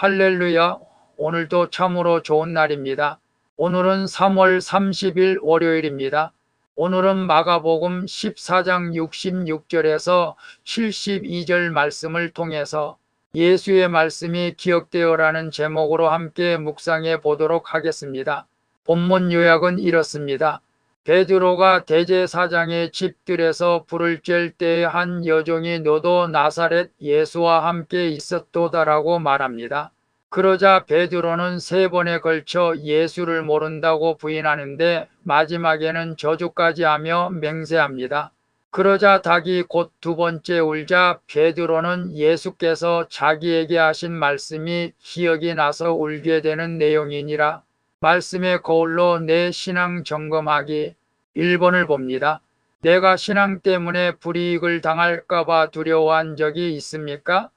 할렐루야. 오늘도 참으로 좋은 날입니다. 오늘은 3월 30일 월요일입니다. 오늘은 마가복음 14장 66절에서 72절 말씀을 통해서 예수의 말씀이 기억되어라는 제목으로 함께 묵상해 보도록 하겠습니다. 본문 요약은 이렇습니다. 베드로가 대제사장의 집들에서 불을 쬐 때에 한 여종이 너도 나사렛 예수와 함께 있었도다라고 말합니다. 그러자 베드로는 3번에 걸쳐 예수를 모른다고 부인하는데 마지막에는 저주까지 하며 맹세합니다. 그러자 닭이 곧 2번째 울자 베드로는 예수께서 자기에게 하신 말씀이 기억이 나서 울게 되는 내용이니라. 말씀의 거울로 내 신앙 점검하기. 1번을 봅니다. 내가 신앙 때문에 불이익을 당할까봐 두려워한 적이 있습니까?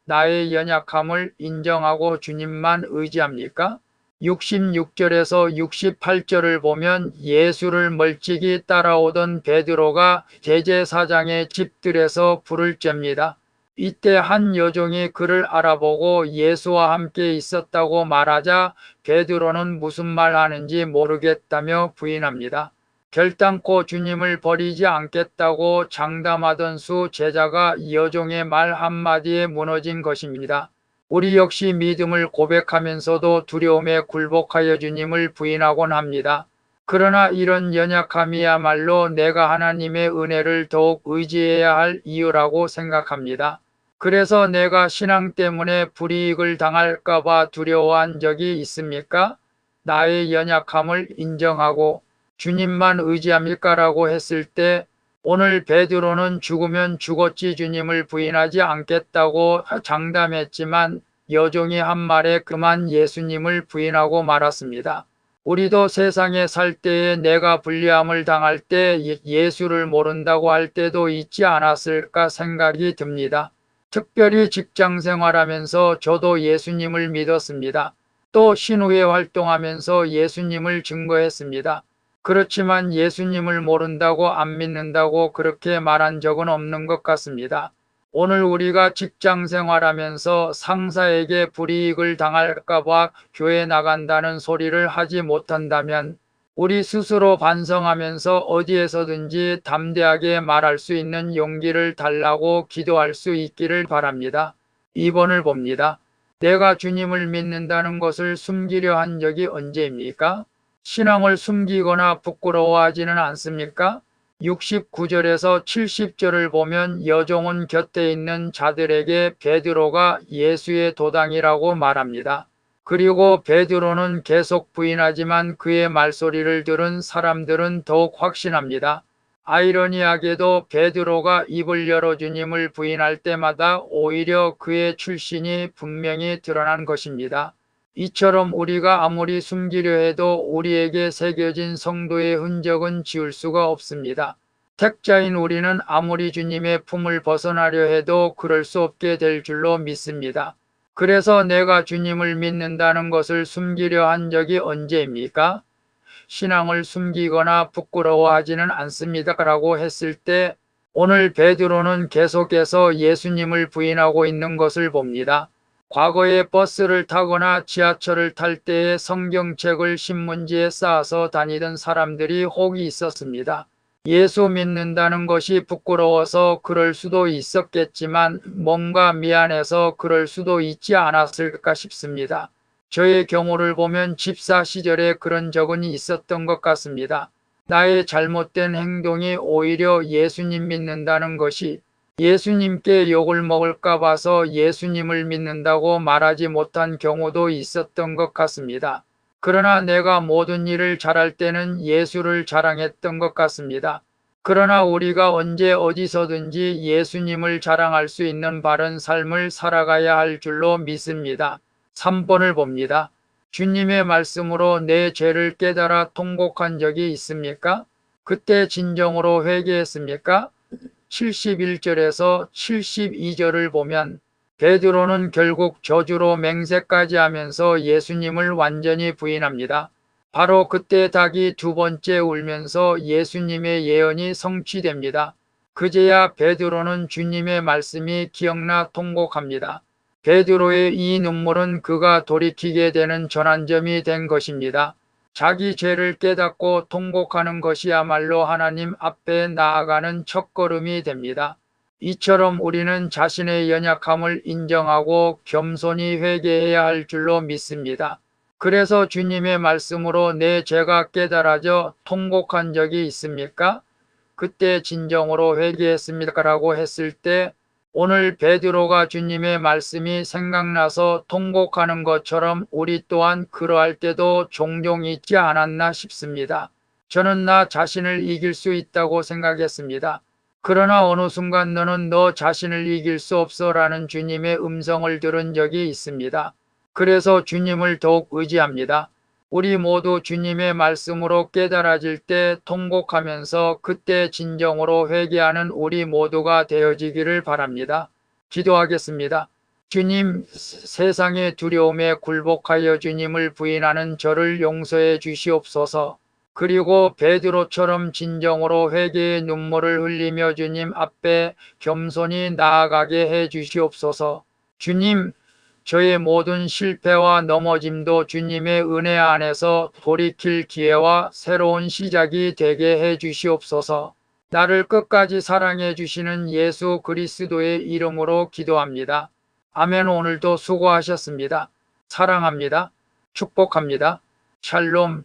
나의 연약함을 인정하고 주님만 의지합니까? 66절에서 68절을 보면 예수를 멀찍이 따라오던 베드로가 대제사장의 집들에서 불을 쬐입니다. 이때 한 여종이 그를 알아보고 예수와 함께 있었다고 말하자 베드로는 무슨 말 하는지 모르겠다며 부인합니다. 결단코 주님을 버리지 않겠다고 장담하던 수 제자가 여종의 말 한마디에 무너진 것입니다. 우리 역시 믿음을 고백하면서도 두려움에 굴복하여 주님을 부인하곤 합니다. 그러나 이런 연약함이야말로 내가 하나님의 은혜를 더욱 의지해야 할 이유라고 생각합니다. 그래서 내가 신앙 때문에 불이익을 당할까봐 두려워한 적이 있습니까? 나의 연약함을 인정하고 주님만 의지합니까라고 했을 때 오늘 베드로는 죽으면 죽었지 주님을 부인하지 않겠다고 장담했지만 여종이 한 말에 그만 예수님을 부인하고 말았습니다. 우리도 세상에 살 때에 내가 불리함을 당할 때 예수를 모른다고 할 때도 있지 않았을까 생각이 듭니다. 특별히 직장 생활하면서 저도 예수님을 믿었습니다. 또 신후에 활동하면서 예수님을 증거했습니다. 그렇지만 예수님을 모른다고 안 믿는다고 그렇게 말한 적은 없는 것 같습니다. 오늘 우리가 직장 생활하면서 상사에게 불이익을 당할까봐 교회 나간다는 소리를 하지 못한다면 우리 스스로 반성하면서 어디에서든지 담대하게 말할 수 있는 용기를 달라고 기도할 수 있기를 바랍니다. 2번을 봅니다. 내가 주님을 믿는다는 것을 숨기려 한 적이 언제입니까? 신앙을 숨기거나 부끄러워하지는 않습니까? 69절에서 70절을 보면 여종은 곁에 있는 자들에게 베드로가 예수의 도당이라고 말합니다. 그리고 베드로는 계속 부인하지만 그의 말소리를 들은 사람들은 더욱 확신합니다. 아이러니하게도 베드로가 입을 열어 주님을 부인할 때마다 오히려 그의 출신이 분명히 드러난 것입니다. 이처럼 우리가 아무리 숨기려 해도 우리에게 새겨진 성도의 흔적은 지울 수가 없습니다. 택자인 우리는 아무리 주님의 품을 벗어나려 해도 그럴 수 없게 될 줄로 믿습니다. 그래서 내가 주님을 믿는다는 것을 숨기려 한 적이 언제입니까? 신앙을 숨기거나 부끄러워하지는 않습니다라고 했을 때 오늘 베드로는 계속해서 예수님을 부인하고 있는 것을 봅니다. 과거에 버스를 타거나 지하철을 탈 때에 성경책을 신문지에 쌓아서 다니던 사람들이 혹이 있었습니다. 예수 믿는다는 것이 부끄러워서 그럴 수도 있었겠지만 뭔가 미안해서 그럴 수도 있지 않았을까 싶습니다. 저의 경우를 보면 집사 시절에 그런 적은 있었던 것 같습니다. 나의 잘못된 행동이 오히려 예수님 믿는다는 것이 예수님께 욕을 먹을까 봐서 예수님을 믿는다고 말하지 못한 경우도 있었던 것 같습니다. 그러나 내가 모든 일을 잘할 때는 예수를 자랑했던 것 같습니다. 그러나 우리가 언제 어디서든지 예수님을 자랑할 수 있는 바른 삶을 살아가야 할 줄로 믿습니다. 3번을 봅니다. 주님의 말씀으로 내 죄를 깨달아 통곡한 적이 있습니까? 그때 진정으로 회개했습니까? 71절에서 72절을 보면 베드로는 결국 저주로 맹세까지 하면서 예수님을 완전히 부인합니다. 바로 그때 닭이 2번째 울면서 예수님의 예언이 성취됩니다. 그제야 베드로는 주님의 말씀이 기억나 통곡합니다. 베드로의 이 눈물은 그가 돌이키게 되는 전환점이 된 것입니다. 자기 죄를 깨닫고 통곡하는 것이야말로 하나님 앞에 나아가는 첫걸음이 됩니다. 이처럼 우리는 자신의 연약함을 인정하고 겸손히 회개해야 할 줄로 믿습니다. 그래서 주님의 말씀으로 내 죄가 깨달아져 통곡한 적이 있습니까? 그때 진정으로 회개했습니까? 라고 했을 때 오늘 베드로가 주님의 말씀이 생각나서 통곡하는 것처럼 우리 또한 그러할 때도 종종 있지 않았나 싶습니다. 저는 나 자신을 이길 수 있다고 생각했습니다. 그러나 어느 순간 너는 너 자신을 이길 수 없어 라는 주님의 음성을 들은 적이 있습니다. 그래서 주님을 더욱 의지합니다. 우리 모두 주님의 말씀으로 깨달아질 때 통곡하면서 그때 진정으로 회개하는 우리 모두가 되어지기를 바랍니다. 기도하겠습니다. 주님, 세상의 두려움에 굴복하여 주님을 부인하는 저를 용서해 주시옵소서. 그리고 베드로처럼 진정으로 회개의 눈물을 흘리며 주님 앞에 겸손히 나아가게 해 주시옵소서. 주님, 저의 모든 실패와 넘어짐도 주님의 은혜 안에서 돌이킬 기회와 새로운 시작이 되게 해 주시옵소서. 나를 끝까지 사랑해 주시는 예수 그리스도의 이름으로 기도합니다. 아멘. 오늘도 수고하셨습니다. 사랑합니다. 축복합니다. 샬롬.